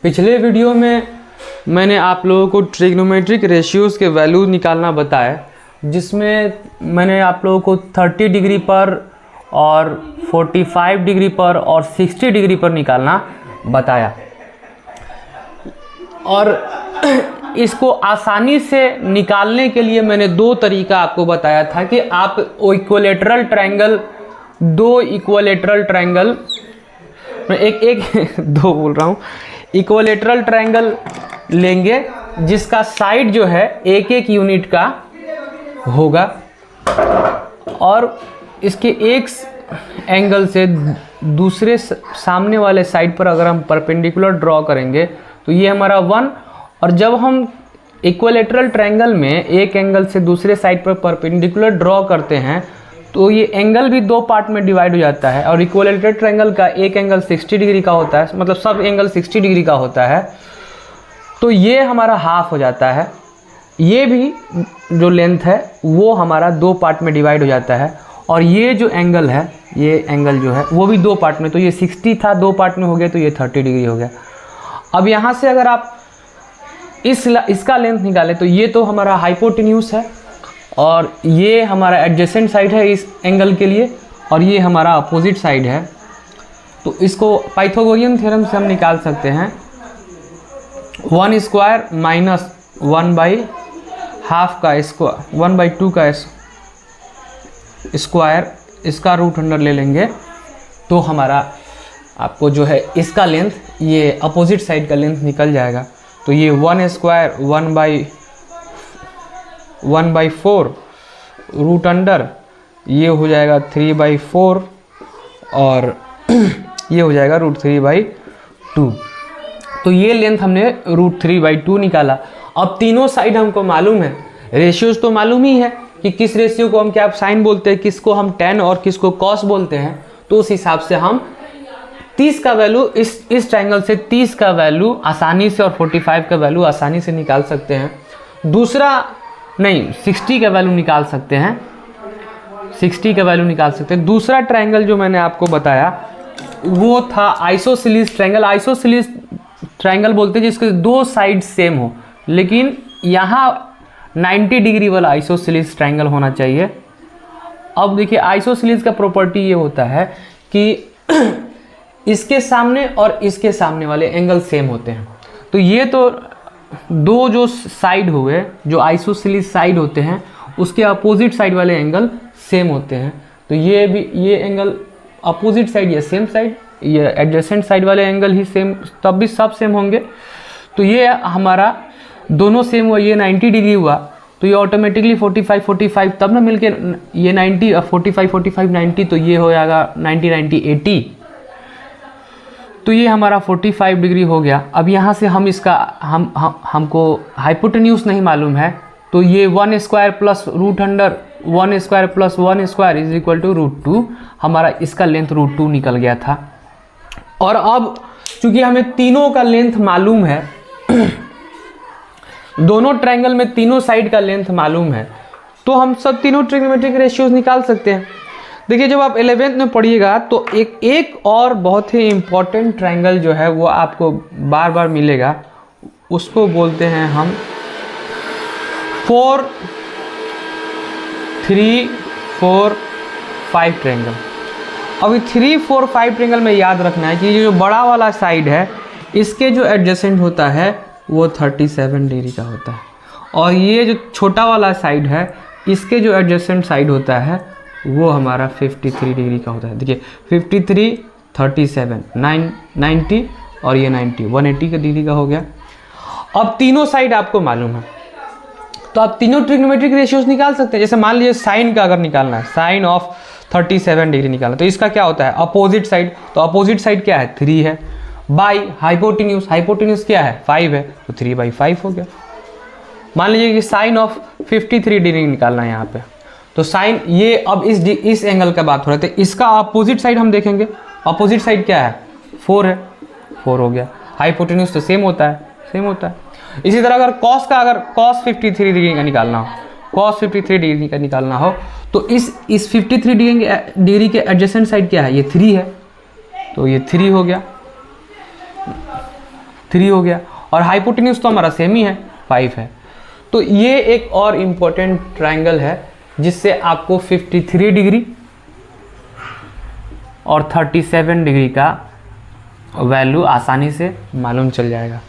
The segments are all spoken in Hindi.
पिछले वीडियो में मैंने आप लोगों को ट्रिग्नोमेट्रिक रेशियोज़ के वैल्यू निकालना बताया, जिसमें मैंने आप लोगों को 30 डिग्री पर और 45 डिग्री पर और 60 डिग्री पर निकालना बताया। और इसको आसानी से निकालने के लिए मैंने दो तरीका आपको बताया था कि आप इक्विलेटरल ट्रायंगल, दो इक्विलेटरल ट्रायंगल, दो बोल रहा हूँ, इक्विलेटरल ट्रायंगल लेंगे जिसका साइड जो है एक एक यूनिट का होगा और इसके एक एंगल से दूसरे सामने वाले साइड पर अगर हम परपेंडिकुलर ड्रॉ करेंगे तो ये हमारा 1। और जब हम इक्विलेटरल ट्रायंगल में एक एंगल से दूसरे साइड पर परपेंडिकुलर ड्रॉ करते हैं तो ये एंगल भी दो पार्ट में डिवाइड हो जाता है। और इक्विलेटरल ट्रायंगल का एक एंगल 60 डिग्री का होता है, मतलब सब एंगल 60 डिग्री का होता है, तो ये हमारा हाफ हो जाता है। ये भी जो लेंथ है वो हमारा दो पार्ट में डिवाइड हो जाता है। और ये जो एंगल है, ये एंगल जो है वो भी दो पार्ट में, तो ये 60 था, दो पार्ट में हो गया, तो ये 30 डिग्री हो गया। अब यहाँ से अगर आप इसका लेंथ निकालें तो ये तो हमारा हाइपोटेन्यूस है और ये हमारा एडजेसेंट साइड है इस एंगल के लिए, और ये हमारा अपोजिट साइड है। तो इसको पाइथागोरियन थ्योरम से हम निकाल सकते हैं। 1 स्क्वायर माइनस 1/2 का स्क्वायर, 1/2 का स्क्वायर, इसका रूट अंडर ले लेंगे तो हमारा आपको जो है इसका लेंथ, ये अपोजिट साइड का लेंथ निकल जाएगा। तो ये 1 स्क्वायर 1/4 रूट अंडर, ये हो जाएगा 3/4 और ये हो जाएगा √3/2। तो ये लेंथ हमने √3/2 निकाला। अब तीनों साइड हमको मालूम है, रेशियोज तो मालूम ही है कि किस रेशियो को हम क्या साइन बोलते हैं, किसको हम tan और किसको cos बोलते हैं। तो उस हिसाब से हम 30 का वैल्यू इस ट्रायंगल से 30 का वैल्यू आसानी से और 45 का वैल्यू आसानी से निकाल सकते हैं। दूसरा नहीं, 60 का वैल्यू निकाल सकते हैं, 60 का वैल्यू निकाल सकते हैं। दूसरा ट्रायंगल जो मैंने आपको बताया वो था आइसोसेलेस ट्रायंगल। आइसोसेलेस ट्रायंगल बोलते हैं जिसके दो साइड सेम हो, लेकिन यहाँ 90 डिग्री वाला आइसोसेलेस ट्रायंगल होना चाहिए। अब देखिए आइसोसेलेस का प्रॉपर्टी ये होता है कि इसके सामने और इसके सामने वाले एंगल सेम होते हैं। तो ये तो दो जो साइड हुए, जो आइसोसेलेस साइड होते हैं, उसके अपोजिट साइड वाले एंगल सेम होते हैं। तो ये भी, ये एंगल अपोजिट साइड, ये सेम साइड, ये एडजेसेंट साइड वाले एंगल ही सेम, तब भी सब सेम होंगे। तो ये हमारा दोनों सेम हुआ, ये 90 डिग्री हुआ, तो ये ऑटोमेटिकली 45 तब ना मिलके ये 90, 45 90, तो ये हो जाएगा 90 80। तो ये हमारा 45 डिग्री हो गया। अब यहाँ से हम इसका हमको हाइपोटेन्यूस नहीं मालूम है, तो ये 1 square plus root under 1 square plus 1 square is equal to √2। हमारा इसका लेंथ √2 निकल गया था। और अब चूंकि हमें तीनों का लेंथ मालूम है, दोनों ट्रायंगल में तीनों साइड का लेंथ मालूम है, तो हम सब तीनों ट्रिग्नोमेट्रिक रेशियोज निकाल सकते हैं। देखिए जब आप 11th में पढ़िएगा तो एक और बहुत ही इम्पॉर्टेंट ट्रायंगल जो है वो आपको बार बार मिलेगा, उसको बोलते हैं हम 4 3 4 5 ट्रायंगल। अभी 3 4 5 ट्रायंगल में याद रखना है कि ये जो बड़ा वाला साइड है इसके जो एडजेसेंट होता है वो 37 डिग्री का होता है, और ये जो छोटा वाला साइड है इसके जो एडजेसेंट साइड होता है वो हमारा 53 डिग्री का होता है। देखिए 53 37 90 और ये 90 180 का डिग्री का हो गया। अब तीनों साइड आपको मालूम है तो आप तीनों ट्रिग्नोमेट्रिक रेशियोज निकाल सकते हैं। जैसे मान लीजिए साइन का अगर निकालना है, साइन ऑफ 37 डिग्री निकालना, तो इसका क्या होता है अपोजिट साइड। तो अपोजिट साइड क्या है 3 है, बाई हाइपोटेन्यूस, हाइपोटेन्यूस क्या है 5 है, तो 3/5 हो गया। मान लीजिए कि साइन ऑफ 53 डिग्री निकालना है यहाँ पे, तो साइन ये अब इस एंगल का बात हो रहा है, तो इसका अपोजिट साइड हम देखेंगे, अपोजिट साइड क्या है 4 है, 4 हो गया। हाइपोटेन्यूस तो सेम होता है, सेम होता है। इसी तरह अगर cos का, अगर cos 53 डिग्री का निकालना हो, cos 53 डिग्री का निकालना हो, तो इस 53 डिग्री के एडजेसेंट साइड क्या है, ये 3 है, तो ये 3 हो गया, 3 हो गया, और हाइपोटेन्यूज तो हमारा सेम ही है, 5 है। तो ये एक और इम्पोर्टेंट ट्रायंगल है जिससे आपको 53 डिग्री और 37 डिग्री का वैल्यू आसानी से मालूम चल जाएगा।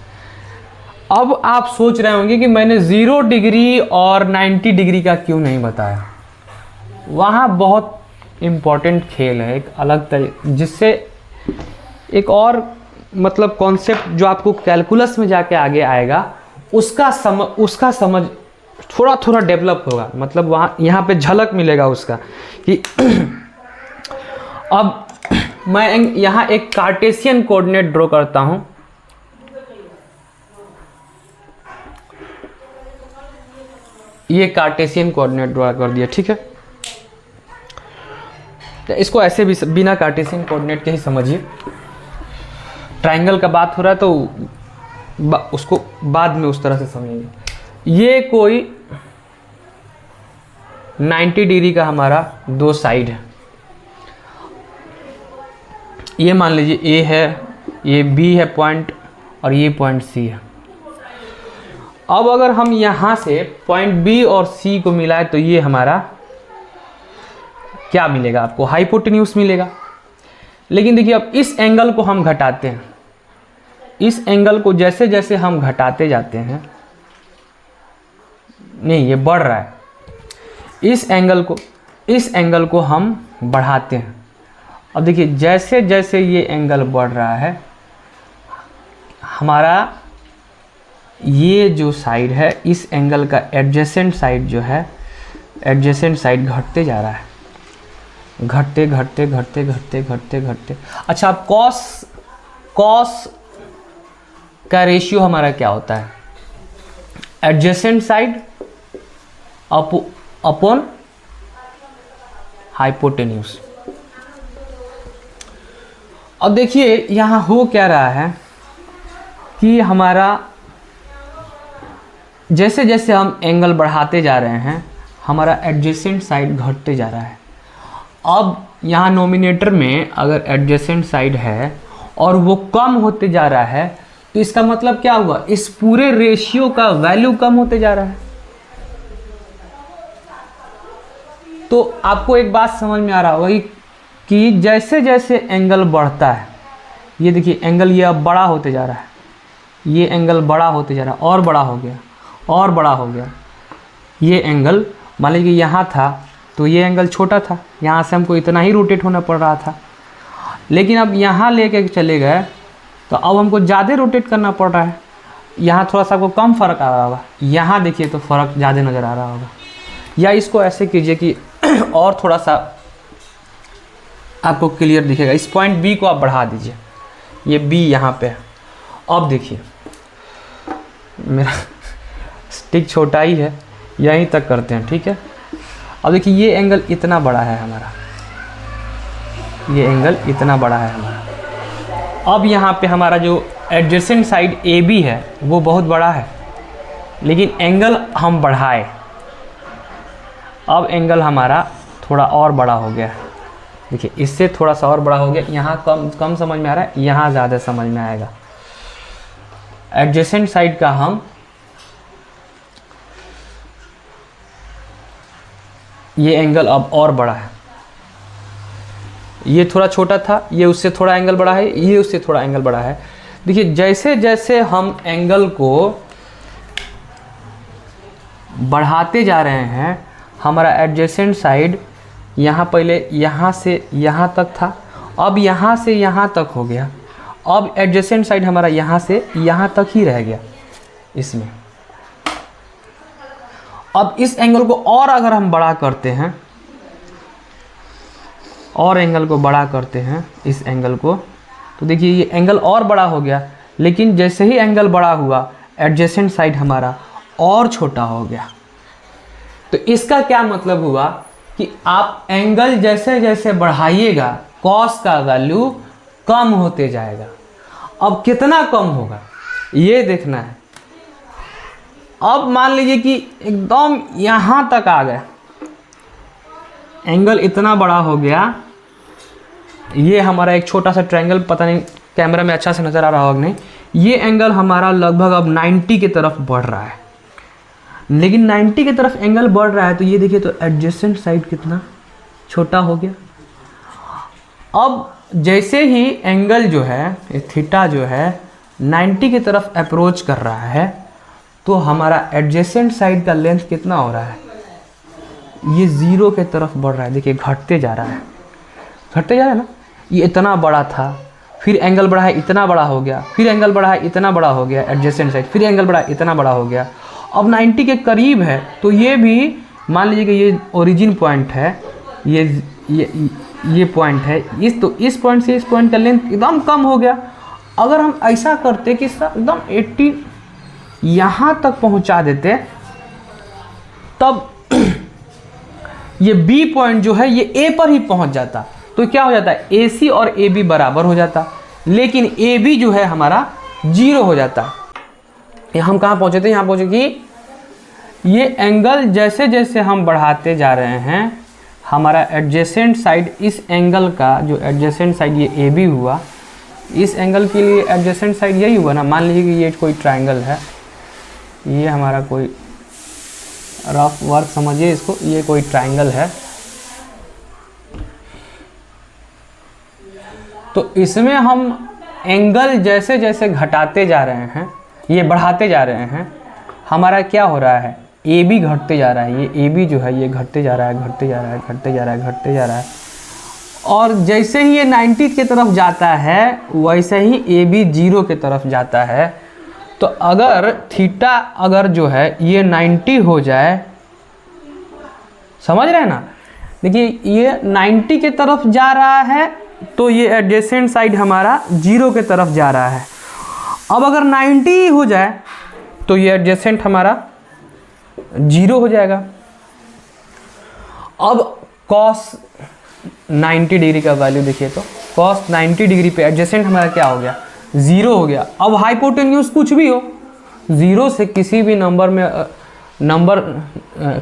अब आप सोच रहे होंगे कि मैंने 0 डिग्री और 90 डिग्री का क्यों नहीं बताया। वहाँ बहुत इम्पॉर्टेंट खेल है, एक अलग तरीके, जिससे एक और मतलब कॉन्सेप्ट जो आपको कैलकुलस में जाके आगे आएगा उसका समझ थोड़ा थोड़ा डेवलप होगा, मतलब वहाँ यहाँ पे झलक मिलेगा उसका कि अब मैं यहाँ एक कार्टेशियन कोऑर्डिनेट ड्रॉ करता हूँ। ये कार्टेशियन कोऑर्डिनेट ड्रॉ कर दिया, ठीक है। तो इसको ऐसे भी बिना कार्टेशियन कोऑर्डिनेट के ही समझिए। ट्रायंगल का बात हो रहा है तो उसको बाद में उस तरह से समझेंगे। ये कोई 90 डिग्री का हमारा 2 साइड है। ये मान लीजिए ए है, ये बी है पॉइंट, और ये पॉइंट सी है। अब अगर हम यहाँ से पॉइंट बी और सी को मिलाए तो ये हमारा क्या मिलेगा आपको, हाइपोटेन्यूज मिलेगा। लेकिन देखिए अब इस एंगल को हम घटाते हैं, इस एंगल को जैसे जैसे हम घटाते जाते हैं, नहीं ये बढ़ रहा है, इस एंगल को हम बढ़ाते हैं। अब देखिए जैसे जैसे ये एंगल बढ़ रहा है, हमारा ये जो साइड है, इस एंगल का एडजेसेंट साइड जो है, एडजेसेंट साइड घटते जा रहा है, घटते घटते घटते घटते घटते घटते। अच्छा, अब कॉस का रेशियो हमारा क्या होता है, एडजेसेंट साइड अपॉन हाइपोटेन्यूज। अब देखिए यहाँ हो क्या रहा है कि हमारा जैसे जैसे हम एंगल बढ़ाते जा रहे हैं, हमारा एडजेसेंट साइड घटते जा रहा है। अब यहाँ नोमिनेटर में अगर एडजेसेंट साइड है और वो कम होते जा रहा है, तो इसका मतलब क्या हुआ, इस पूरे रेशियो का वैल्यू कम होते जा रहा है। तो आपको एक बात समझ में आ रहा होगा कि जैसे जैसे एंगल बढ़ता है, ये देखिए एंगल ये अब बड़ा होते जा रहा है, ये एंगल बड़ा होते जा रहा है, और बड़ा हो गया और बड़ा हो गया। ये एंगल मान लीजिए यहाँ था तो ये एंगल छोटा था, यहाँ से हमको इतना ही रोटेट होना पड़ रहा था। लेकिन अब यहाँ लेके चले गए तो अब हमको ज़्यादा रोटेट करना पड़ रहा है। यहाँ थोड़ा सा आपको कम फ़र्क आ रहा होगा, यहाँ देखिए तो फ़र्क ज़्यादा नज़र आ रहा होगा। या इसको ऐसे कीजिए कि और थोड़ा सा आपको क्लियर दिखेगा। इस पॉइंट बी को आप बढ़ा दीजिए, ये बी यहाँ पे है। अब देखिए मेरा स्टिक छोटा ही है, यहीं तक करते हैं, ठीक है। अब देखिए ये एंगल इतना बड़ा है हमारा, ये एंगल इतना बड़ा है हमारा। अब यहाँ पे हमारा जो एडजेसेंट साइड ए बी है वो बहुत बड़ा है, लेकिन एंगल हम बढ़ाए, अब एंगल हमारा थोड़ा और बड़ा हो गया है। देखिए इससे थोड़ा सा और बड़ा हो गया, यहाँ कम समझ में आ रहा है, यहाँ ज़्यादा समझ में आएगा। एडजेसेंट साइड का हम ये एंगल अब और बड़ा है, ये थोड़ा छोटा था, ये उससे थोड़ा एंगल बड़ा है, ये उससे थोड़ा एंगल बड़ा है। देखिए जैसे जैसे हम एंगल को बढ़ाते जा रहे हैं, हमारा एडजेसेंट साइड यहाँ पहले यहाँ से यहाँ तक था, अब यहाँ से यहाँ तक हो गया। अब एडजेसेंट साइड हमारा यहाँ से यहाँ तक ही रह गया इसमें। अब इस एंगल को और अगर हम बड़ा करते हैं, और एंगल को बड़ा करते हैं इस एंगल को, तो देखिए ये एंगल और बड़ा हो गया। लेकिन जैसे ही एंगल बड़ा हुआ, एडजेसेंट साइड हमारा और छोटा हो गया। तो इसका क्या मतलब हुआ कि आप एंगल जैसे जैसे बढ़ाइएगा, कॉस का वैल्यू कम होते जाएगा। अब कितना कम होगा ये देखना है। अब मान लीजिए कि एकदम यहाँ तक आ गए, एंगल इतना बड़ा हो गया। ये हमारा एक छोटा सा ट्रायंगल, पता नहीं कैमरा में अच्छा से नज़र आ रहा होगा नहीं, ये एंगल हमारा लगभग अब 90 की तरफ बढ़ रहा है, लेकिन 90 की तरफ एंगल बढ़ रहा है तो ये देखिए तो एडजेसेंट साइड कितना छोटा हो गया। अब जैसे ही एंगल जो है थीटा जो है 90 की तरफ अप्रोच कर रहा है तो हमारा एडजेसेंट साइड का लेंथ कितना हो रहा है, ये 0 के तरफ बढ़ रहा है। देखिए घटते जा रहा है, घटते जा रहा है ना। ये इतना बड़ा था, फिर एंगल बढ़ा है इतना बड़ा हो गया, फिर एंगल बढ़ा है इतना बड़ा हो गया एडजेसेंट साइड, फिर एंगल बढ़ा इतना बड़ा हो गया, अब 90 के करीब है। तो ये भी मान लीजिए कि ये ओरिजिन पॉइंट है, ये पॉइंट है, तो इस पॉइंट से इस पॉइंट का लेंथ एकदम कम हो गया। अगर हम ऐसा करते कि एकदम 80 यहाँ तक पहुँचा देते, तब ये बी पॉइंट जो है ये ए पर ही पहुँच जाता, तो क्या हो जाता है ए सी और ए बी बराबर हो जाता, लेकिन ए बी जो है हमारा 0 हो जाता। हम कहाँ पहुँचे थे, यहाँ पहुँचे कि ये एंगल जैसे जैसे हम बढ़ाते जा रहे हैं, हमारा एडजेसेंट साइड इस एंगल का जो एडजेसेंट साइड ये ए बी हुआ, इस एंगल के लिए एडजेसेंट साइड यही हुआ ना। मान लीजिए कि ये कोई ट्रायंगल है, ये हमारा कोई रफ वर्क समझिए इसको, ये कोई ट्रायंगल है, तो इसमें हम एंगल जैसे जैसे घटाते जा रहे हैं, ये बढ़ाते जा रहे हैं, हमारा क्या हो रहा है ए बी घटते जा रहा है। ये ए बी जो है ये घटते जा रहा है, घटते जा रहा है, घटते जा रहा है, घटते जा रहा है। और जैसे ही ये 90 की तरफ जाता है वैसे ही ए बी 0 की तरफ जाता है। तो अगर थीटा अगर जो है ये 90 हो जाए, समझ रहे हैं ना, देखिए ये 90 की तरफ जा रहा है तो ये एडजेसेंट साइड हमारा 0 की तरफ जा रहा है। अब अगर 90 हो जाए तो ये एडजेसेंट हमारा 0 हो जाएगा। अब cos 90 डिग्री का वैल्यू देखिए तो cos 90 डिग्री पे एडजेसेंट हमारा क्या हो गया, 0 हो गया। अब हाइपोटेन्यूज कुछ भी हो, 0 से किसी भी नंबर में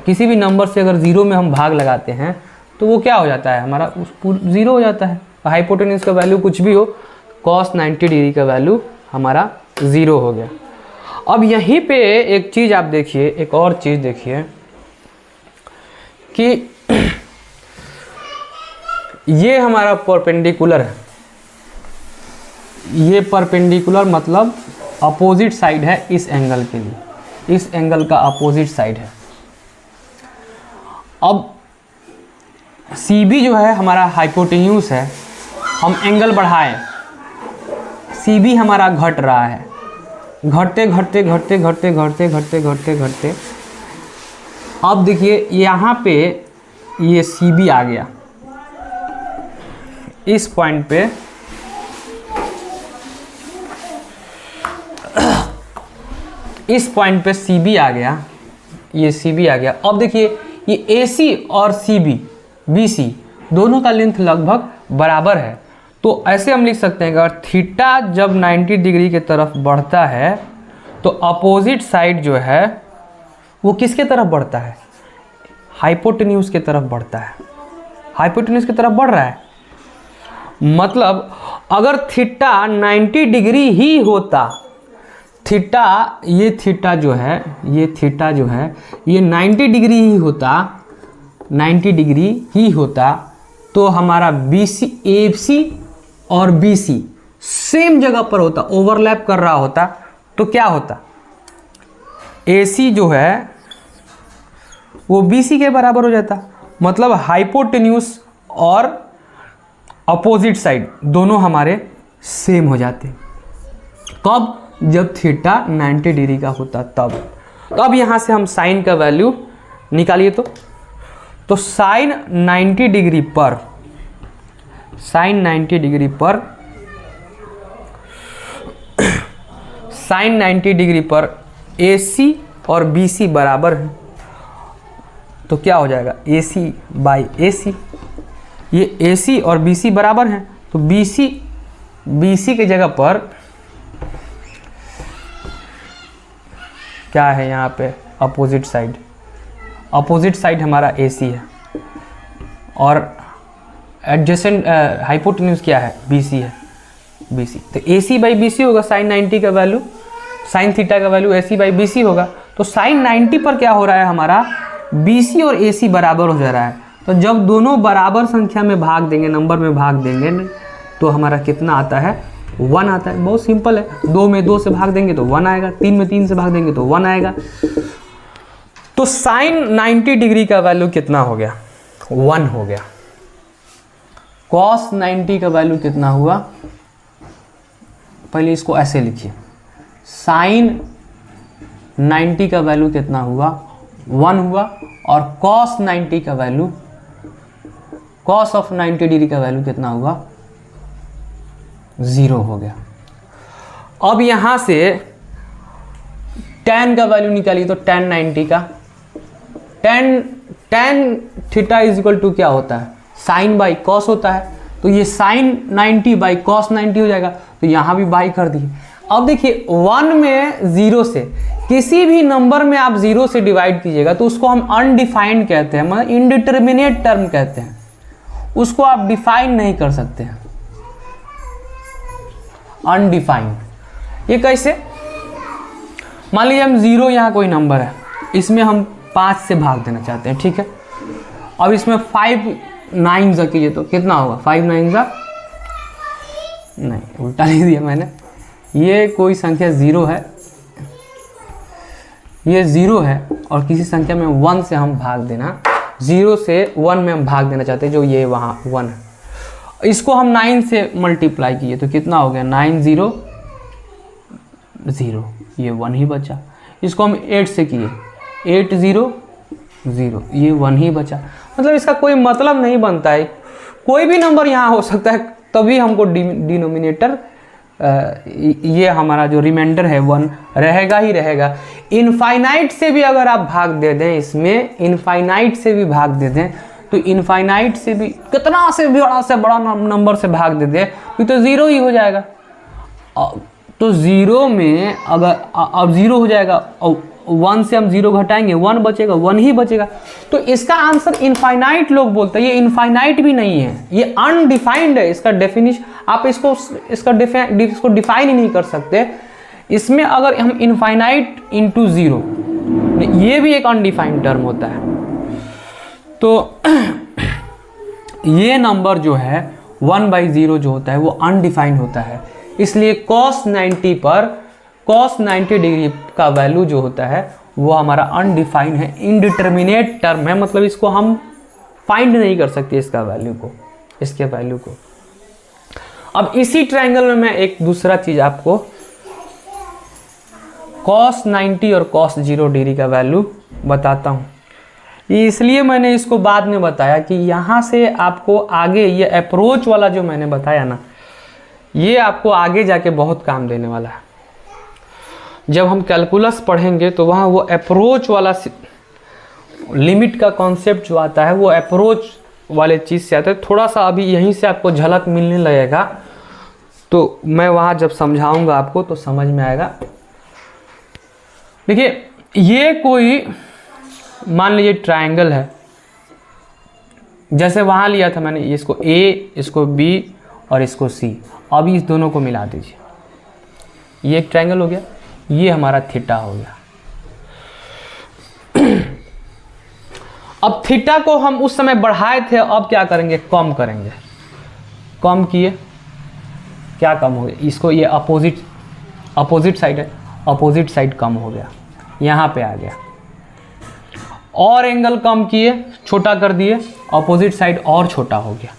किसी भी नंबर से अगर 0 में हम भाग लगाते हैं तो वो क्या हो जाता है हमारा 0 हो जाता है। हाइपोटेन्यूज का वैल्यू कुछ भी हो, cos 90 डिग्री का वैल्यू हमारा 0 हो गया। अब यहीं पे एक चीज़ आप देखिए, एक और चीज़ देखिए कि ये हमारा परपेंडिकुलर है, ये परपेंडिकुलर मतलब अपोजिट साइड है इस एंगल के लिए, इस एंगल का अपोजिट साइड है। अब सी बी जो है हमारा हाइपोटेन्यूज है, हम एंगल बढ़ाएं, सी बी हमारा घट रहा है, घटते घटते घटते घटते घटते घटते घटते घटते अब देखिए यहाँ पे ये सी बी आ गया, इस पॉइंट पे इस पॉइंट पे सी बी आ गया, ये सी बी आ गया। अब देखिए ये ए सी और सी बी बी सी दोनों का लेंथ लगभग बराबर है, तो ऐसे हम लिख सकते हैं कि अगर थीटा जब 90 डिग्री की तरफ बढ़ता है तो अपोजिट साइड जो है वो किसके तरफ बढ़ता है, हाइपोटेन्यूज की तरफ बढ़ता है, हाइपोटेन्यूज की तरफ बढ़ रहा है। मतलब अगर थीटा 90 डिग्री ही होता, थीटा ये थीटा जो है ये 90 डिग्री ही होता, 90 डिग्री ही होता तो हमारा बी सी ए सी और बी सी सेम जगह पर होता, ओवरलैप कर रहा होता, तो क्या होता ए सी जो है वो बी सी के बराबर हो जाता। मतलब हाइपोटेन्यूज और अपोजिट साइड दोनों हमारे सेम हो जाते। कब, जब थीटा 90 डिग्री का होता तब। तो अब यहाँ से हम साइन का वैल्यू निकालिए तो साइन 90 डिग्री पर, साइन 90 डिग्री पर, साइन 90 डिग्री पर ए सी और बी सी बराबर है, तो क्या हो जाएगा ए सी बाई ए सी। ये ए सी और बी सी बराबर हैं तो बी सी के जगह पर क्या है यहाँ पे अपोजिट साइड, अपोजिट साइड हमारा ए सी है और एडजेसेंट हाइपोटेन्यूज क्या है बी सी है, BC। तो AC बाई BC होगा साइन 90 का वैल्यू, साइन थीटा का वैल्यू AC बाई BC होगा। तो साइन 90 पर क्या हो रहा है हमारा, BC और AC बराबर हो जा रहा है। तो जब दोनों बराबर संख्या में भाग देंगे, नंबर में भाग देंगे, तो हमारा कितना आता है, 1 आता है। बहुत सिंपल है, 2 में 2 से भाग देंगे तो 1 आएगा, 3 में 3 से भाग देंगे तो 1 आएगा। तो साइन 90 डिग्री का वैल्यू कितना हो गया, 1 हो गया। कॉस 90 का वैल्यू कितना हुआ, पहले इसको ऐसे लिखिए, साइन 90 का वैल्यू कितना हुआ, 1 हुआ, और कॉस 90 का वैल्यू, कॉस ऑफ 90 डिग्री का वैल्यू कितना हुआ, 0 हो गया। अब यहां से tan का वैल्यू निकालिए, तो tan 90 का, tan theta is equal to क्या होता है, साइन बाई कॉस होता है। तो ये साइन 90 बाई कॉस 90 हो जाएगा। तो यहां भी बाई कर दिए। अब देखिए 1 में 0 से, किसी भी नंबर में आप 0 से डिवाइड कीजिएगा तो उसको हम अनडिफाइंड कहते हैं, मतलब इनडिटर्मिनेट टर्म कहते हैं, उसको आप डिफाइन नहीं कर सकते हैं, अनडिफाइंड। ये कैसे, मान लीजिए हम 0 यहाँ कोई नंबर है, इसमें हम 5 से भाग देना चाहते हैं, ठीक है। अब इसमें 5 9 जा कीजिए तो कितना होगा, 5 9 जा, नहीं उल्टा लिख दिया मैंने, ये कोई संख्या 0 है, ये 0 है, और किसी संख्या में 1 से हम भाग देना, 0 से 1 में हम भाग देना चाहते हैं, जो ये वहाँ 1 है। इसको हम 9 से मल्टीप्लाई किए तो कितना हो गया, 9 0 0, ये 1 ही बचा। इसको हम 8 से किए, 8 0 0, ये 1 ही बचा। मतलब इसका कोई मतलब नहीं बनता है, कोई भी नंबर यहाँ हो सकता है, तभी हमको डिनोमिनेटर ये हमारा जो रिमाइंडर है 1 रहेगा ही रहेगा। इनफाइनाइट से भी अगर आप भाग दे दें, इसमें इनफाइनाइट से भी भाग दे दें, तो इनफाइनाइट से भी कितना से बड़ा नंबर से भाग दे दें तो 0 ही हो जाएगा। तो 0 में अगर अब 0 हो जाएगा, और 1 से हम 0 घटाएंगे, 1 बचेगा, 1 ही बचेगा। तो इसका आंसर इनफाइनाइट लोग बोलते हैं, ये इनफाइनाइट भी नहीं है, ये अनडिफाइंड है। इसका डेफिनेशन आप इसको डिफाइन ही नहीं कर सकते। इसमें अगर हम इनफाइनाइट इंटू 0, ये भी एक अनडिफाइंड टर्म होता है। तो ये नंबर जो है 1/0 जो होता है वो अनडिफाइंड होता है। इसलिए cos 90 पर cos 90 डिग्री का वैल्यू जो होता है वो हमारा अनडिफाइंड है, इनडिटर्मिनेट टर्म है, मतलब इसको हम फाइंड नहीं कर सकते इसका वैल्यू को, इसके वैल्यू को। अब इसी ट्रायंगल में मैं एक दूसरा चीज आपको cos 90 और cos 0 डिग्री का वैल्यू बताता हूँ। इसलिए मैंने इसको बाद में बताया कि यहाँ से आपको आगे ये अप्रोच वाला जो मैंने बताया ना, ये आपको आगे जाके बहुत काम देने वाला है। जब हम कैलकुलस पढ़ेंगे तो वहाँ वो अप्रोच वाला लिमिट का कॉन्सेप्ट जो आता है वो अप्रोच वाले चीज़ से आता है। थोड़ा सा अभी यहीं से आपको झलक मिलने लगेगा, तो मैं वहाँ जब समझाऊंगा आपको तो समझ में आएगा। देखिए ये कोई मान लीजिए ट्रायंगल है, जैसे वहाँ लिया था मैंने, इसको A, इसको B और इसको C। अब इस दोनों को मिला दीजिए, ये एक ट्रायंगल हो गया, ये हमारा थीटा हो गया। अब थीटा को हम उस समय बढ़ाए थे, अब क्या करेंगे, कम करेंगे। कम किए, क्या कम हो गया, इसको ये अपोजिट साइड है, अपोजिट साइड कम हो गया, यहाँ पे आ गया। और एंगल कम किए, छोटा कर दिए, अपोजिट साइड और छोटा हो गया,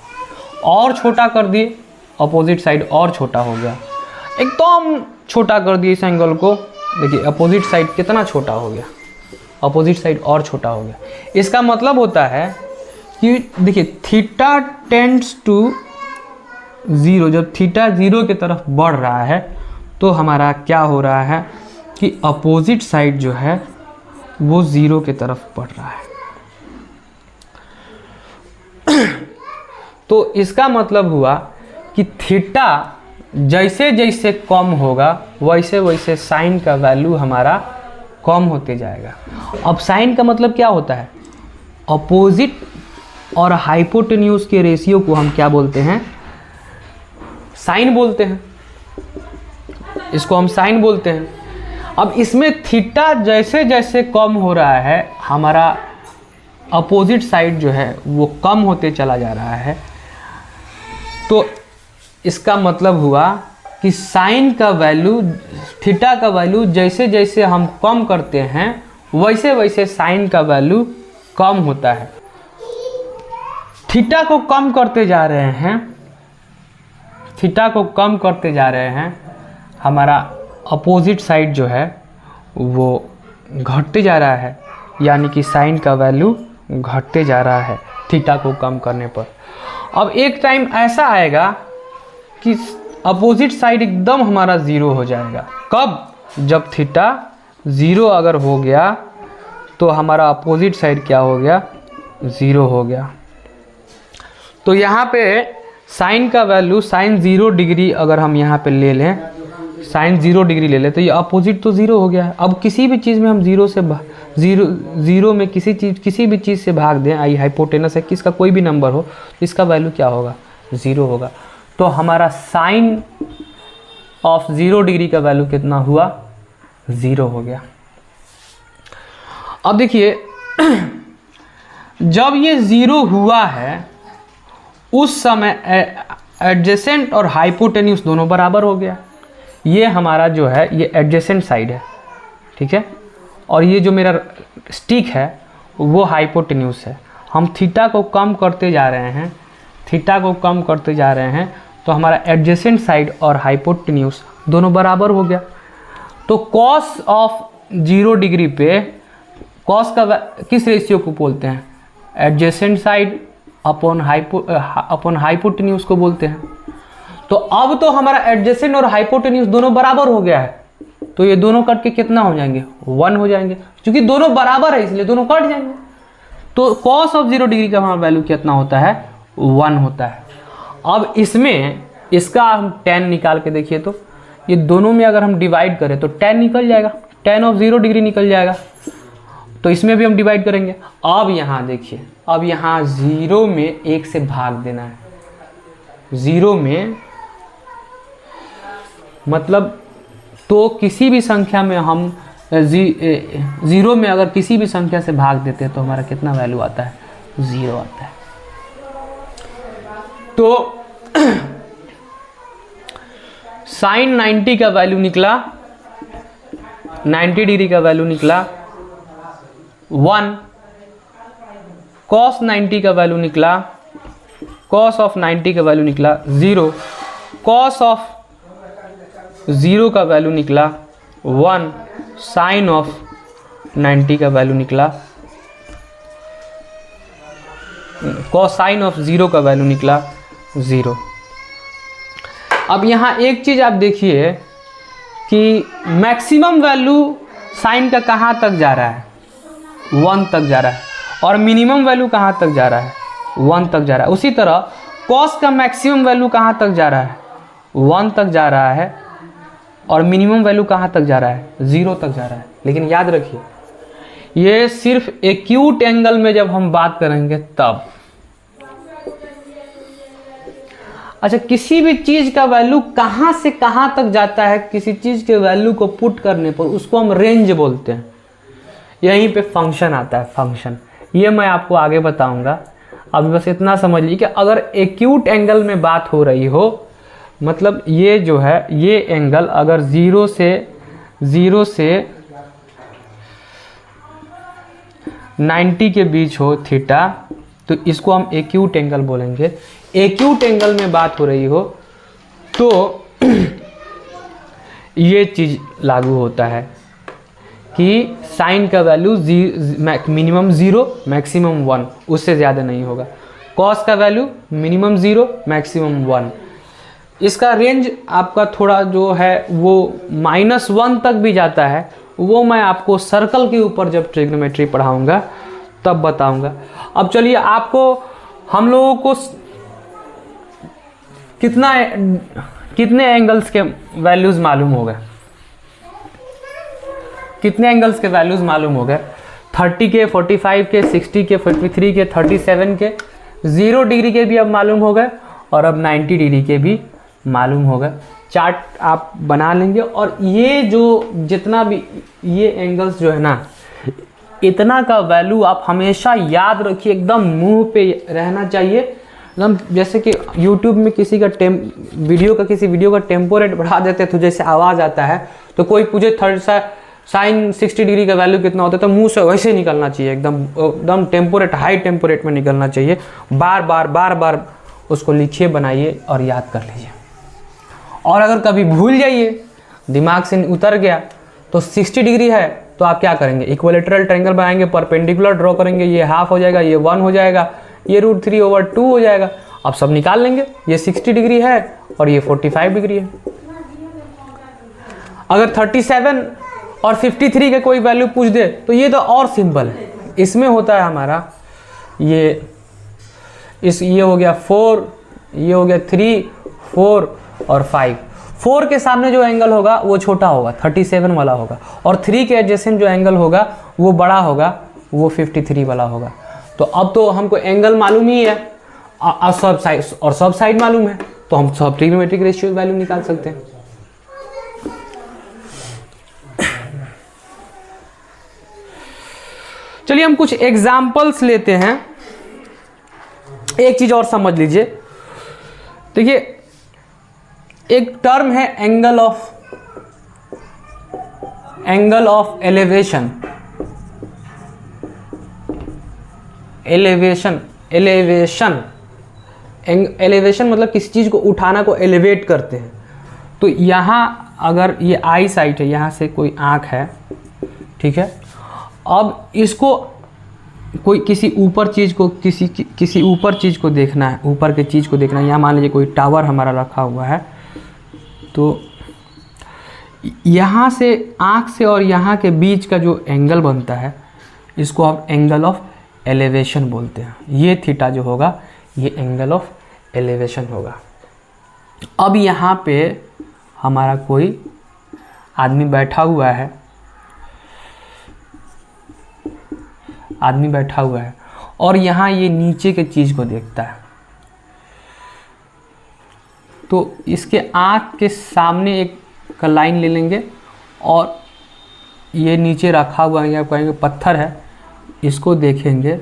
और छोटा कर दिए, अपोजिट साइड और छोटा हो गया, एकदम छोटा कर दिए इस एंगल को। देखिए अपोजिट साइड कितना छोटा हो गया, अपोजिट साइड और छोटा हो गया। इसका मतलब होता है कि देखिए थीटा टेंड्स टू 0, जब थीटा 0 की तरफ बढ़ रहा है तो हमारा क्या हो रहा है कि अपोजिट साइड जो है वो 0 की तरफ बढ़ रहा है। तो इसका मतलब हुआ कि थीटा जैसे जैसे कम होगा वैसे वैसे साइन का वैल्यू हमारा कम होते जाएगा। अब साइन का मतलब क्या होता है, अपोजिट और हाइपोटेन्यूज के रेशियो को हम क्या बोलते हैं, साइन बोलते हैं। इसको हम साइन बोलते हैं। अब इसमें थीटा जैसे जैसे कम हो रहा है, हमारा अपोजिट साइड जो है वो कम होते चला जा रहा है, तो इसका मतलब हुआ कि साइन का वैल्यू, थीटा का वैल्यू जैसे जैसे हम कम करते हैं वैसे वैसे साइन का वैल्यू कम होता है। थीटा को कम करते जा रहे हैं, थीटा को कम करते जा रहे हैं, हमारा अपोजिट साइड जो है वो घटते जा रहा है, यानी कि साइन का वैल्यू घटते जा रहा है थीटा को कम करने पर। अब एक टाइम ऐसा आएगा कि अपोजिट साइड एकदम हमारा ज़ीरो हो जाएगा। कब? जब थीटा ज़ीरो अगर हो गया तो हमारा अपोजिट साइड क्या हो गया? ज़ीरो हो गया। तो यहाँ पे साइन का वैल्यू, साइन 0 डिग्री अगर हम यहाँ पे ले लें, साइन 0 डिग्री ले लें, तो ये अपोजिट तो ज़ीरो हो गया है। अब किसी भी चीज़ में हम ज़ीरो में किसी भी चीज़ से भाग दें, आई हाइपोटेनस है, किसका कोई भी नंबर हो, तो इसका वैल्यू क्या होगा? 0 होगा। तो हमारा साइन ऑफ 0 डिग्री का वैल्यू कितना हुआ? 0 हो गया। अब देखिए जब ये 0 हुआ है उस समय एडजेसेंट और हाइपोटेन्यूस दोनों बराबर हो गया। ये हमारा जो है ये एडजेसेंट साइड है, ठीक है, और ये जो मेरा स्टिक है वो हाइपोटेन्यूस है। हम थीटा को कम करते जा रहे हैं, थीटा को कम करते जा रहे हैं, तो हमारा एडजेसेंट साइड और हाइपोटेन्यूस दोनों बराबर हो गया। तो कॉस ऑफ 0 डिग्री पे कॉस का किस रेशियो को बोलते हैं? एडजेसेंट साइड अपॉन हाइपोटेन्यूस को बोलते हैं। तो अब तो हमारा एडजेसेंट और हाइपोटेन्यूस दोनों बराबर हो गया है, तो ये दोनों कट के कितना हो जाएंगे? 1 हो जाएंगे, क्योंकि दोनों बराबर है इसलिए दोनों कट जाएंगे। तो कॉस ऑफ 0 डिग्री का हमारा वैल्यू कितना होता है? 1 होता है। अब इसमें इसका हम tan निकाल के देखिए, तो ये दोनों में अगर हम डिवाइड करें तो tan निकल जाएगा, tan ऑफ 0 डिग्री निकल जाएगा। तो इसमें भी हम डिवाइड करेंगे। अब यहाँ देखिए, अब यहाँ 0 में 1 से भाग देना है। 0 में मतलब तो किसी भी संख्या में हम 0 में अगर किसी भी संख्या से भाग देते हैं तो हमारा कितना वैल्यू आता है? 0 आता है। तो साइन 90 का वैल्यू निकला, 90 डिग्री का वैल्यू निकला 1, कॉस 90 का वैल्यू निकला, कॉस ऑफ 90 का वैल्यू निकला 0, कॉस ऑफ 0 का वैल्यू निकला 1, साइन ऑफ 90 का वैल्यू निकला, कोसाइन ऑफ 0 का वैल्यू निकला 0। अब यहाँ एक चीज़ आप देखिए कि मैक्सिमम वैल्यू साइन का कहाँ तक जा रहा है? 1 तक जा रहा है, और मिनिमम वैल्यू कहाँ तक जा रहा है? 1 तक जा रहा है। उसी तरह कॉस का मैक्सिमम वैल्यू कहाँ तक जा रहा है? 1 तक जा रहा है, और मिनिमम वैल्यू कहाँ तक जा रहा है? 0 तक जा रहा है। लेकिन याद रखिए ये सिर्फ एक्यूट एंगल में जब हम बात करेंगे तब। अच्छा, किसी भी चीज़ का वैल्यू कहाँ से कहाँ तक जाता है, किसी चीज़ के वैल्यू को पुट करने पर उसको हम रेंज बोलते हैं। यहीं पे फंक्शन आता है, फंक्शन, ये मैं आपको आगे बताऊंगा। अभी बस इतना समझ लीजिए कि अगर एक्यूट एंगल में बात हो रही हो, मतलब ये जो है ये एंगल अगर 0 से 90 के बीच हो थीटा, तो इसको हम एक्यूट एंगल बोलेंगे। एक्यूट एंगल में बात हो रही हो तो ये चीज़ लागू होता है कि साइन का वैल्यू मिनिमम 0 मैक्सिमम 1, उससे ज़्यादा नहीं होगा। कॉस का वैल्यू मिनिमम 0 मैक्सिमम 1। इसका रेंज आपका थोड़ा जो है वो -1 तक भी जाता है, वो मैं आपको सर्कल के ऊपर जब ट्रिग्नोमेट्री पढ़ाऊंगा तब बताऊंगा। अब चलिए, आपको हम लोगों को कितने एंगल्स के वैल्यूज़ मालूम हो गए? कितने एंगल्स के वैल्यूज़ मालूम हो गए? 30 के, 45 के, 60 के, 43 के, 37 के, 0 डिग्री के भी अब मालूम हो गए, और अब 90 डिग्री के भी मालूम हो गए। चार्ट आप बना लेंगे। और ये जो जितना भी ये एंगल्स जो है ना, इतना का वैल्यू आप हमेशा याद रखिए, एकदम मुंह पे रहना चाहिए। एकदम जैसे कि YouTube में किसी का किसी वीडियो का टेम्पो रेट बढ़ा देते हैं तो जैसे आवाज़ आता है, तो कोई पूछे साइन 60 डिग्री का वैल्यू कितना होता है, तो मुंह से वैसे निकलना चाहिए, एकदम tempo rate, high tempo rate में निकलना चाहिए। बार बार उसको लिखिए, बनाइए और याद कर लीजिए। और अगर कभी भूल जाइए, दिमाग से उतर गया, तो 60 डिग्री है तो आप क्या करेंगे, इक्विलेटरल ट्रायंगल बनाएंगे, परपेंडिकुलर ड्रॉ करेंगे, ये हाफ हो जाएगा, ये 1 हो जाएगा, ये √3/2 हो जाएगा। आप सब निकाल लेंगे, ये 60 डिग्री है और ये 45 डिग्री है। अगर 37 और 53 के कोई वैल्यू पूछ दे तो ये तो और सिंपल है। इसमें होता है हमारा ये हो गया 4, ये हो गया 3, 4 और 5। 4 के सामने जो एंगल होगा वो छोटा होगा, 37 वाला होगा, और 3 के एडजेसेंट जो एंगल होगा वो बड़ा होगा, वो 53 वाला होगा। तो अब तो हमको एंगल मालूम ही है और सब साइड मालूम है, तो हम सब ट्रिग्नोमेट्रिक रेशियो वैल्यू निकाल सकते हैं। चलिए हम कुछ एग्जाम्पल्स लेते हैं। एक चीज और समझ लीजिए, देखिए एक टर्म है एंगल ऑफ एलिवेशन। एलिवेशन मतलब किसी चीज को उठाना को एलिवेट करते हैं। तो यहाँ अगर ये आई साइट है, यहाँ से कोई आँख है, ठीक है, अब इसको कोई किसी ऊपर चीज़ को देखना है, ऊपर के चीज़ को देखना है। यहाँ मान लीजिए कोई टावर हमारा रखा हुआ है, तो यहाँ से आँख से और यहाँ के बीच का जो एंगल बनता है, इसको हम एंगल ऑफ एलिवेशन बोलते हैं। ये थीटा जो होगा ये एंगल ऑफ एलिवेशन होगा। अब यहाँ पे हमारा कोई आदमी बैठा हुआ है, और यहाँ ये नीचे के चीज़ को देखता है, तो इसके आँख के सामने एक का लाइन ले लेंगे, और ये नीचे रखा हुआ है, या कहेंगे पत्थर है, इसको देखेंगे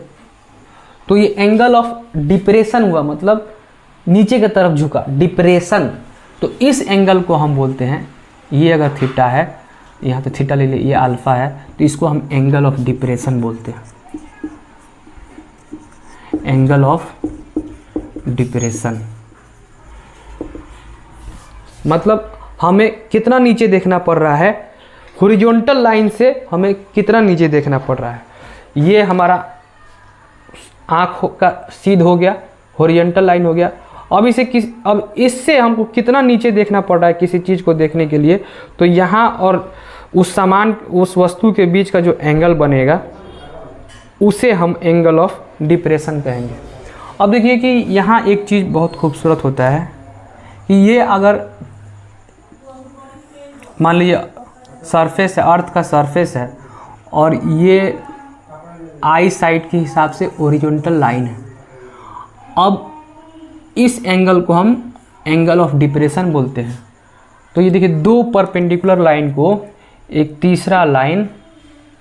तो ये एंगल ऑफ डिप्रेशन हुआ, मतलब नीचे की तरफ झुका, डिप्रेशन। तो इस एंगल को हम बोलते हैं, ये अगर थीटा है, यहाँ पे थीटा ले लिए, ये अल्फा है, तो इसको हम एंगल ऑफ डिप्रेशन बोलते हैं, एंगल ऑफ डिप्रेशन। मतलब हमें कितना नीचे देखना पड़ रहा है, हॉरिजॉन्टल लाइन से हमें कितना नीचे देखना पड़ रहा है। ये हमारा आँख का सीध हो गया, हॉरिजॉन्टल लाइन हो गया। अब इससे हमको कितना नीचे देखना पड़ रहा है किसी चीज़ को देखने के लिए, तो यहाँ और उस वस्तु के बीच का जो एंगल बनेगा उसे हम एंगल ऑफ डिप्रेशन कहेंगे। अब देखिए कि यहाँ एक चीज़ बहुत खूबसूरत होता है कि ये अगर मान लीजिए सरफेस है, अर्थ का सरफेस है, और ये आई साइड के हिसाब से हॉरिजॉन्टल लाइन है। अब इस एंगल को हम एंगल ऑफ डिप्रेशन बोलते हैं। तो ये देखिए दो परपेंडिकुलर लाइन को एक तीसरा लाइन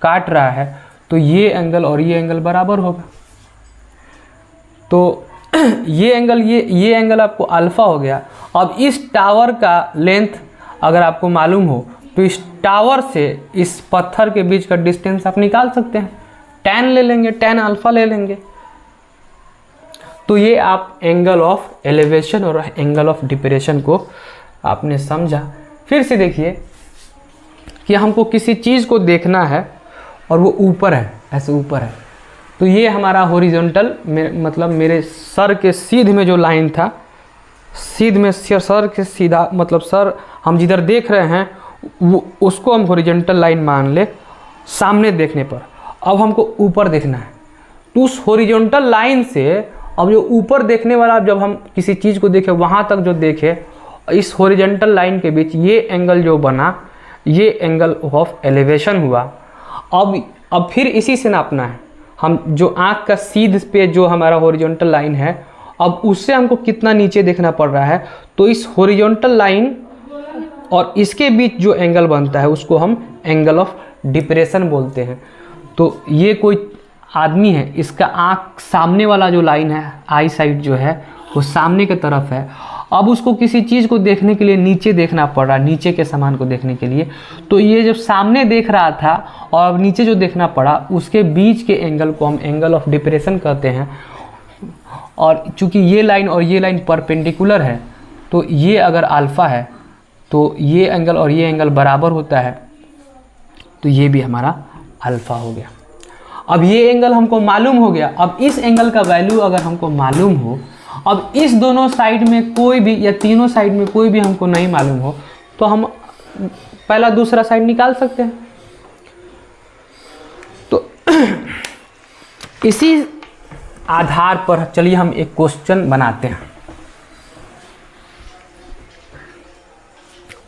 काट रहा है, तो ये एंगल और ये एंगल बराबर होगा। तो ये एंगल आपको अल्फा हो गया। अब इस टावर का लेंथ अगर आपको मालूम हो तो इस टावर से इस पत्थर के बीच का डिस्टेंस आप निकाल सकते हैं, tan ले लेंगे, tan अल्फा ले लेंगे। तो ये आप एंगल ऑफ एलिवेशन और एंगल ऑफ डिप्रेशन को आपने समझा। फिर से देखिए कि हमको किसी चीज़ को देखना है और वो ऊपर है, ऐसे ऊपर है, तो ये हमारा हॉरिजॉन्टल मतलब मेरे सर के सीध में जो लाइन था, सीध में सर के सीधा मतलब सर हम जिधर देख रहे हैं वो उसको हम हॉरिजॉन्टल लाइन मान ले सामने देखने पर। अब हमको ऊपर देखना है, तो उस हॉरिजॉन्टल लाइन से अब जो ऊपर देखने वाला, जब हम किसी चीज़ को देखें वहाँ तक जो देखे, इस हॉरिजॉन्टल लाइन के बीच ये एंगल जो बना, ये एंगल ऑफ एलिवेशन हुआ। अब फिर इसी से नापना है हम, जो आँख का सीध पे जो हमारा हॉरिजॉन्टल लाइन है, अब उससे हमको कितना नीचे देखना पड़ रहा है। तो इस हॉरिजॉन्टल लाइन और इसके बीच जो एंगल बनता है उसको हम एंगल ऑफ डिप्रेशन बोलते हैं। तो ये कोई आदमी है, इसका आँख सामने वाला जो लाइन है, आई साइड जो है वो सामने की तरफ है। अब उसको किसी चीज़ को देखने के लिए नीचे देखना पड़ रहा है, नीचे के सामान को देखने के लिए। तो ये जब सामने देख रहा था और अब नीचे जो देखना पड़ा, उसके बीच के एंगल को हम एंगल ऑफ डिप्रेशन कहते हैं। और चूंकि ये लाइन और ये लाइन परपेंडिकुलर है, तो ये अगर अल्फ़ा है तो ये एंगल और ये एंगल बराबर होता है, तो ये भी हमारा अल्फ़ा हो गया। अब ये एंगल हमको मालूम हो गया। अब इस एंगल का वैल्यू अगर हमको मालूम हो, अब इस दोनों साइड में कोई भी या तीनों साइड में कोई भी हमको नहीं मालूम हो, तो हम पहला दूसरा साइड निकाल सकते हैं। तो इसी आधार पर चलिए हम एक क्वेश्चन बनाते हैं।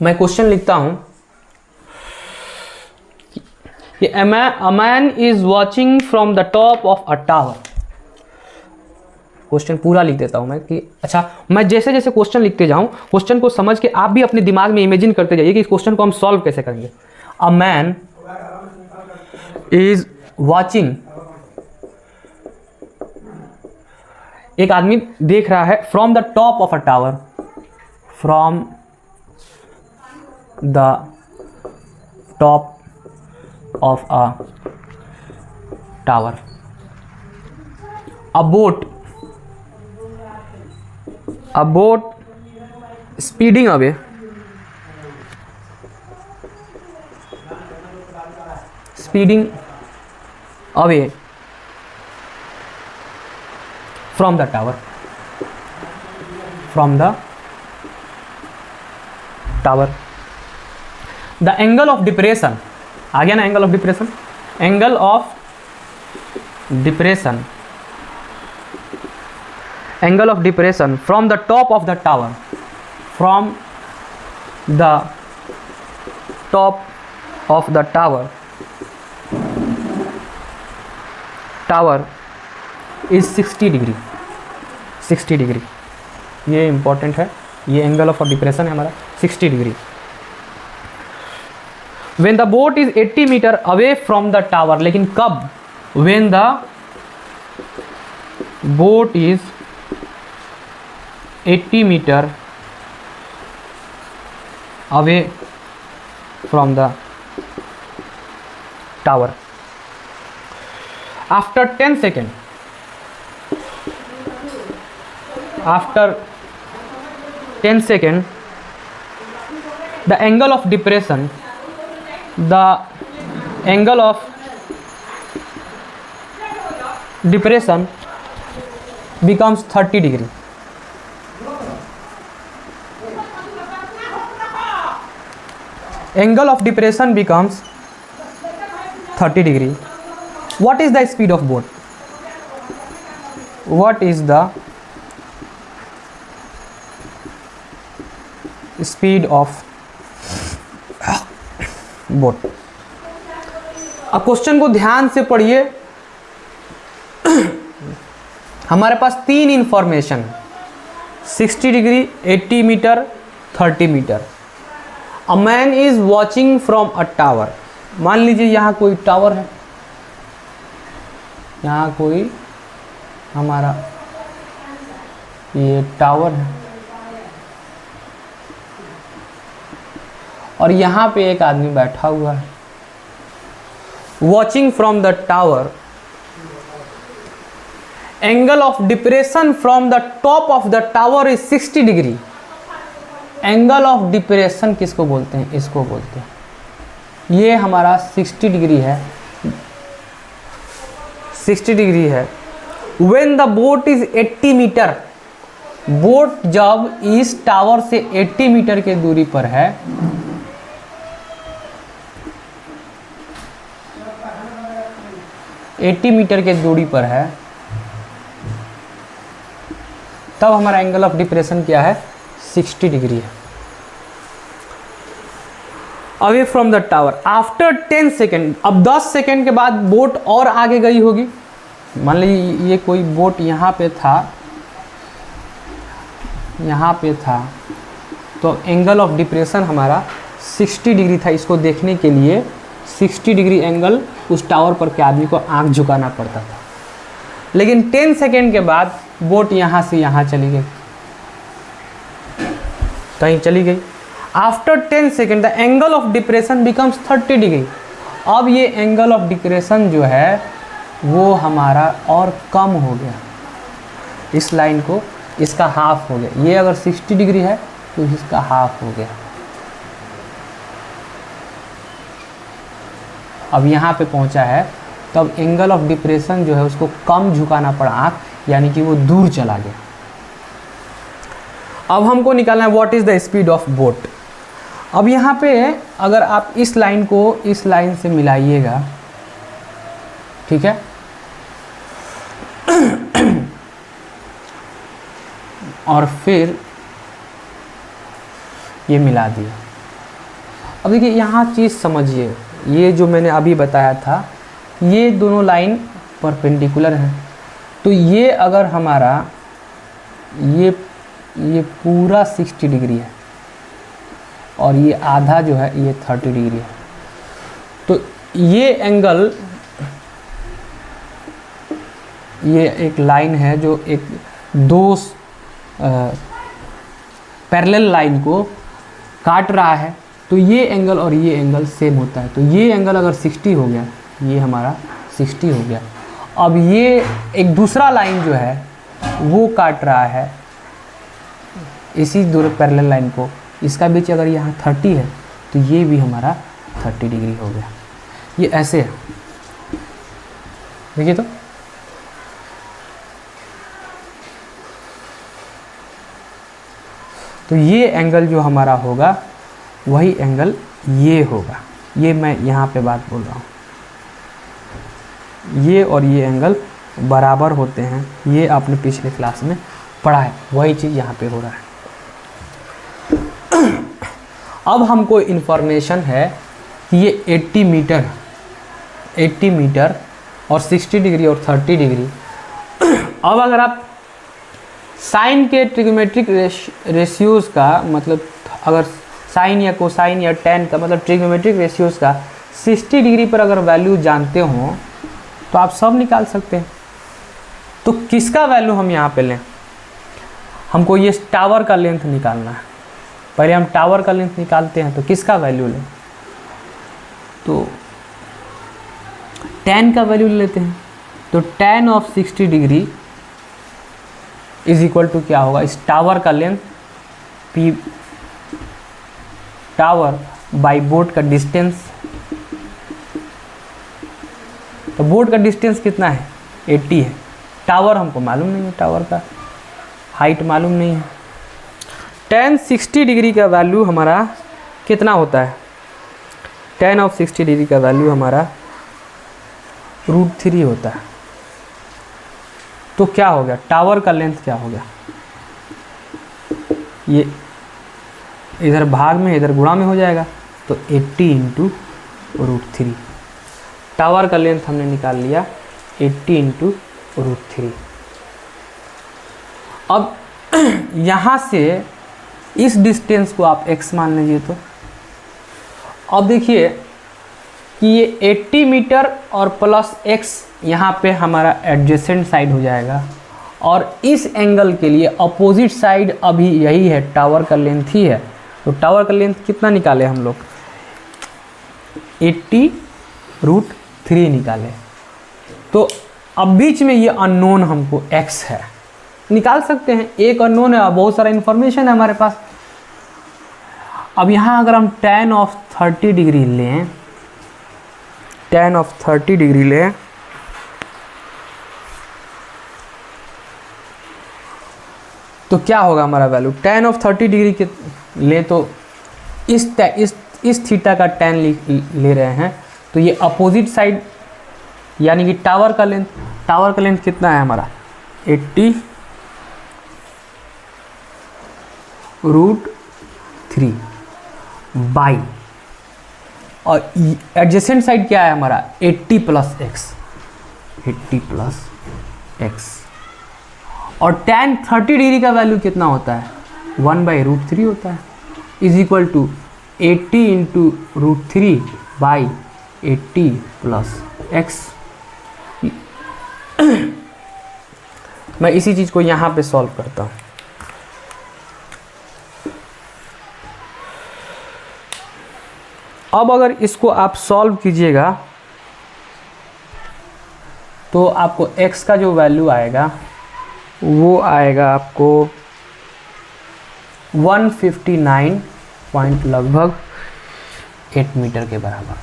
मैं क्वेश्चन लिखता हूं कि a man is watching from the top of a tower। Question पूरा लिख देता हूं मैं कि अच्छा, मैं जैसे जैसे क्वेश्चन लिखते जाऊं, क्वेश्चन को समझ के आप भी अपने दिमाग में इमेजिन करते जाइए कि इस क्वेश्चन को हम सॉल्व कैसे करेंगे। अ मैन इज वॉचिंग, एक आदमी देख रहा है from the top of a tower, from the top of a tower, a boat speeding away from the tower, the angle of depression, आ गया ना angle of depression, angle of depression from the top of the tower, from the top of the tower is 60 degree. 60 degree ये इंपॉर्टेंट है, ये एंगल ऑफ डिप्रेशन है हमारा 60 degree. when the boat is 80 metre away from the tower, लेकिन कब? when the boat is 80 metre away from the tower, after 10 seconds, the angle of depression becomes 30 degree। Angle of depression becomes 30 degree। What is the speed of boat? What is the speed of boat? अब क्वेश्चन को ध्यान से पढ़िए। हमारे पास तीन इंफॉर्मेशन है, 60 degree, 80 metre, 30 metre. A man is watching from a tower, मान लीजिए यहाँ कोई टावर है, यहाँ कोई हमारा ये टावर है, और यहाँ पे एक आदमी बैठा हुआ है। Watching from the tower, angle of depression from the top of the tower is 60 degree. Angle of depression किसको बोलते हैं? इसको बोलते हैं। ये हमारा 60 डिग्री है, 60 डिग्री है। When the boat is 80 metre, boat जब इस टावर से 80 मीटर के दूरी पर है, के दूरी पर है, तब हमारा एंगल ऑफ डिप्रेशन क्या है? 60 डिग्री है। Away from the tower after 10 second, अब 10 सेकेंड के बाद बोट और आगे गई होगी। मान लीजिए ये कोई बोट यहाँ पे था, यहाँ पे था, तो एंगल ऑफ डिप्रेशन हमारा 60 डिग्री था। इसको देखने के लिए 60 डिग्री एंगल उस टावर पर के आदमी को आंख झुकाना पड़ता था। लेकिन 10 सेकेंड के बाद बोट यहाँ से यहाँ चली गई, कहीं चली गई। After 10 second the angle of depression becomes 30 degree. अब ये एंगल ऑफ डिप्रेशन जो है वो हमारा और कम हो गया, इस लाइन को इसका हाफ हो गया। ये अगर 60 डिग्री है तो इसका हाफ हो गया। अब यहाँ पे पहुँचा है, तब एंगल ऑफ डिप्रेशन जो है उसको कम झुकाना पड़ा आँख, यानी कि वो दूर चला गया। अब हमको निकालना है what is the speed of boat. अब यहाँ पे अगर आप इस लाइन को इस लाइन से मिलाइएगा, ठीक है, और फिर ये मिला दिया। अब देखिए यहाँ चीज़ समझिए, ये जो मैंने अभी बताया था ये दोनों लाइन परपेंडिकुलर हैं। तो ये अगर हमारा ये पूरा 60 डिग्री है और ये आधा जो है ये 30 डिग्री है, तो ये एंगल, ये एक लाइन है जो एक दो पैरेलल लाइन को काट रहा है, तो ये एंगल और ये एंगल सेम होता है। तो ये एंगल अगर 60 हो गया, ये हमारा 60 हो गया। अब ये एक दूसरा लाइन जो है वो काट रहा है इसी दूर पैरेलल लाइन को, इसका बीच अगर यहाँ 30 है तो ये भी हमारा 30 डिग्री हो गया। ये ऐसे है, देखिए तो ये एंगल जो हमारा होगा वही एंगल ये होगा। ये मैं यहाँ पे बात बोल रहा हूँ, ये और ये एंगल बराबर होते हैं, ये आपने पिछले क्लास में पढ़ा है, वही चीज़ यहाँ पे हो रहा है। अब हमको इन्फॉर्मेशन है कि ये 80 मीटर और 60 डिग्री और 30 डिग्री। अब अगर आप साइन के ट्रिग्नोमेट्रिक रेशियोज़ का मतलब, अगर साइन या कोसाइन या टेन का मतलब ट्रिग्नोमेट्रिक रेशियोज़ का 60 डिग्री पर अगर वैल्यू जानते हो तो आप सब निकाल सकते हैं। तो किसका वैल्यू हम यहाँ पे लें? हमको ये टावर का लेंथ निकालना है। पहले हम टावर का लेंथ निकालते हैं, तो किसका वैल्यू लें? तो tan का वैल्यू लेते हैं। तो tan of 60 degree is equal to क्या होगा? इस टावर का length P tower by boat का डिस्टेंस। तो बोट का डिस्टेंस कितना है? 80 है। टावर हमको मालूम नहीं है, टावर का हाइट मालूम नहीं है। tan 60 डिग्री का वैल्यू हमारा कितना होता है? tan ऑफ 60 डिग्री का वैल्यू हमारा √3 होता है। तो क्या हो गया? टावर का लेंथ क्या हो गया? ये इधर भाग में इधर गुणा में हो जाएगा, तो 80 इंटू √3। टावर का लेंथ हमने निकाल लिया 80 इंटू √3। अब यहाँ से इस डिस्टेंस को आप x मान लीजिए। तो अब देखिए कि ये 80 मीटर और प्लस x यहाँ पे हमारा एडजेसेंट साइड हो जाएगा, और इस एंगल के लिए अपोजिट साइड अभी यही है, टावर का लेंथ ही है। तो टावर का लेंथ कितना निकाले हम लोग? 80 √3 निकाले। तो अब बीच में ये अननोन हमको x है, निकाल सकते हैं। एक अननोन है, बहुत सारा इन्फॉर्मेशन है हमारे पास। अब यहाँ अगर हम tan ऑफ 30 डिग्री लें, tan ऑफ 30 डिग्री लें, तो क्या होगा हमारा वैल्यू? tan ऑफ 30 डिग्री के ले तो इस थीटा का tan ले रहे हैं, तो ये अपोजिट साइड यानी कि टावर का लेंथ कितना है हमारा? 80 √3 बाई, और एडजेसेंट साइड क्या है हमारा? 80 प्लस x। और tan 30 डिग्री का वैल्यू कितना होता है? 1/√3 होता है। Is equal to 80 into √3 by 80 plus x। मैं इसी चीज़ को यहाँ पे सॉल्व करता हूँ। अब अगर इसको आप सॉल्व कीजिएगा तो आपको x का जो वैल्यू आएगा वो आएगा आपको 159 पॉइंट लगभग 8 मीटर के बराबर।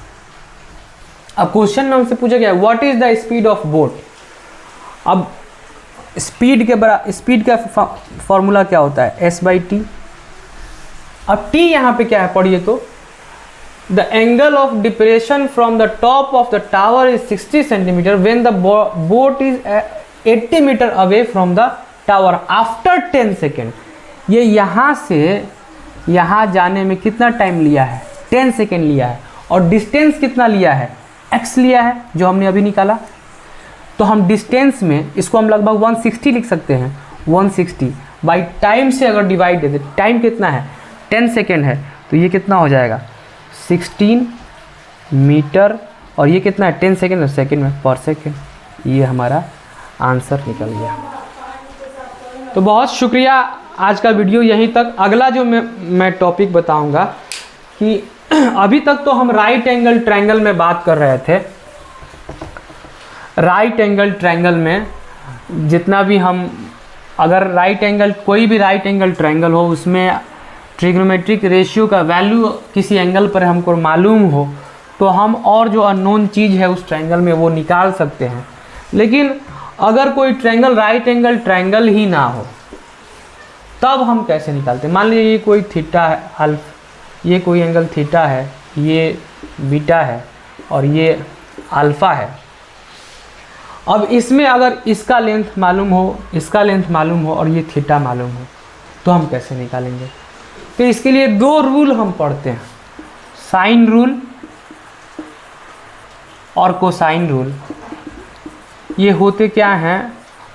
अब क्वेश्चन में हमसे पूछा गया what is the speed of boat. अब स्पीड का फॉर्मूला क्या होता है, s/t। अब t यहाँ पे क्या है पढ़िए तो, the angle of depression from the top of the tower is 60 centimetre when the boat is 80 metre away from the tower after 10 second. ये यहाँ से यहाँ जाने में कितना टाइम लिया है, 10 सेकेंड लिया है, और डिस्टेंस कितना लिया है, x लिया है जो हमने अभी निकाला। तो हम डिस्टेंस में इसको हम लगभग 160 लिख सकते हैं। 160 बाई टाइम से अगर डिवाइड दे दे, टाइम कितना है 10 सेकेंड है, तो ये कितना हो जाएगा 16 मीटर, और ये कितना है 10 सेकेंड, सेकेंड में पर सेकेंड। ये हमारा आंसर निकल गया। तो बहुत शुक्रिया, आज का वीडियो यहीं तक। अगला जो मैं टॉपिक बताऊंगा कि अभी तक तो हम राइट एंगल ट्रायंगल में बात कर रहे थे। राइट एंगल ट्रायंगल में जितना भी हम, अगर राइट एंगल कोई भी राइट एंगल ट्रायंगल हो उसमें ट्रिग्नोमेट्रिक रेशियो का वैल्यू किसी एंगल पर हमको मालूम हो तो हम और जो अननोन चीज़ है उस ट्रायंगल में वो निकाल सकते हैं। लेकिन अगर कोई ट्रायंगल राइट एंगल ट्रायंगल ही ना हो तब हम कैसे निकालते हैं। मान लीजिए ये कोई थीटा है, ये कोई एंगल थीटा है, ये बीटा है और ये अल्फ़ा है। अब इसमें अगर इसका लेंथ मालूम हो, इसका लेंथ मालूम हो और ये थीटा मालूम हो तो हम कैसे निकालेंगे। तो इसके लिए दो रूल हम पढ़ते हैं, साइन रूल और कोसाइन रूल। ये होते क्या हैं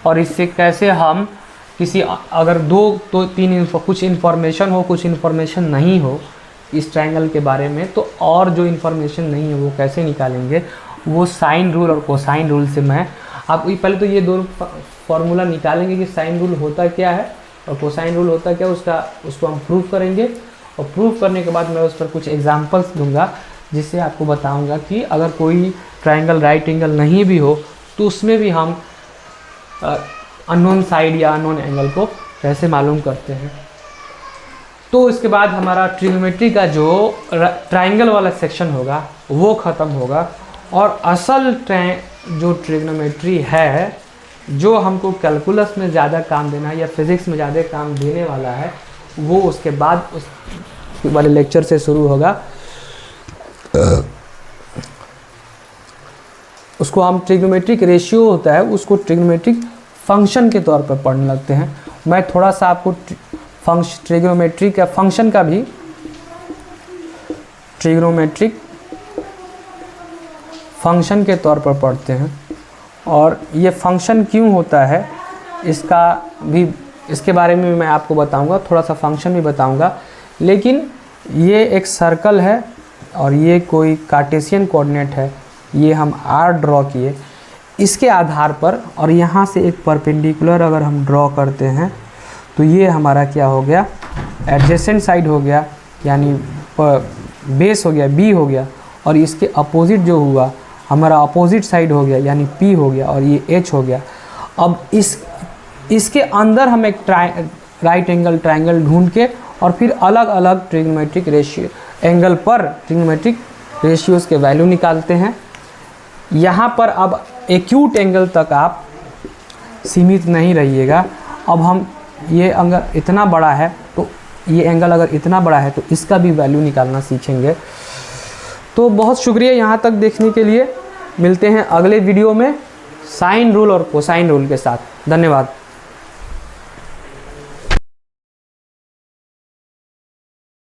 और इससे कैसे हम किसी, अगर दो तो तीन कुछ इन्फॉर्मेशन हो, कुछ इन्फॉर्मेशन नहीं हो इस ट्रायंगल के बारे में, तो और जो इन्फॉर्मेशन नहीं है वो कैसे निकालेंगे, वो साइन रूल और कोसाइन रूल से मैं आप पहले तो ये दो फॉर्मूला निकालेंगे कि साइन रूल होता क्या है और कोसाइन रूल होता क्या, उसको हम प्रूव करेंगे। और प्रूव करने के बाद मैं उस पर कुछ एग्जांपल्स दूंगा जिससे आपको बताऊंगा कि अगर कोई ट्रायंगल राइट एंगल नहीं भी हो तो उसमें भी हम अननोन साइड या अननोन एंगल को कैसे मालूम करते हैं। तो इसके बाद हमारा ट्रिग्नोमेट्री का जो ट्रायंगल वाला सेक्शन होगा वो ख़त्म होगा, और असल जो ट्रिग्नोमेट्री है जो हमको कैलकुलस में ज़्यादा काम देना है या फिज़िक्स में ज़्यादा काम देने वाला है वो उसके बाद उस वाले लेक्चर से शुरू होगा। उसको हम ट्रिग्नोमेट्रिक रेशियो होता है उसको ट्रिग्नोमेट्रिक फंक्शन के तौर पर पढ़ने लगते हैं। मैं थोड़ा सा आपको ट्रिग्नोमेट्री का फंक्शन का भी, ट्रिग्नोमेट्रिक फंक्शन के तौर पर पढ़ते हैं, और ये फंक्शन क्यों होता है इसका भी, इसके बारे में मैं आपको बताऊंगा, थोड़ा सा फंक्शन भी बताऊंगा। लेकिन ये एक सर्कल है और ये कोई कार्टेशियन कोऑर्डिनेट है, ये हम r ड्रॉ किए, इसके आधार पर, और यहाँ से एक परपेंडिकुलर अगर हम ड्रॉ करते हैं तो ये हमारा क्या हो गया, एडजेसेंट साइड हो गया, यानी बेस हो गया, b हो गया, और इसके अपोजिट जो हुआ हमारा अपोजिट साइड हो गया यानी p हो गया, और ये h हो गया। अब इसके अंदर हम एक राइट एंगल ट्रायंगल ढूंढ के और फिर अलग अलग ट्रिग्नोमेट्रिक रेशियो एंगल पर ट्रिग्नोमेट्रिक रेशियोज़ के वैल्यू निकालते हैं। यहाँ पर अब एक्यूट एंगल तक आप सीमित नहीं रहिएगा। अब हम ये अगर इतना बड़ा है तो ये एंगल अगर इतना बड़ा है तो इसका भी वैल्यू निकालना सीखेंगे। तो बहुत शुक्रिया यहाँ तक देखने के लिए। मिलते हैं अगले वीडियो में साइन रूल और कोसाइन रूल के साथ। धन्यवाद।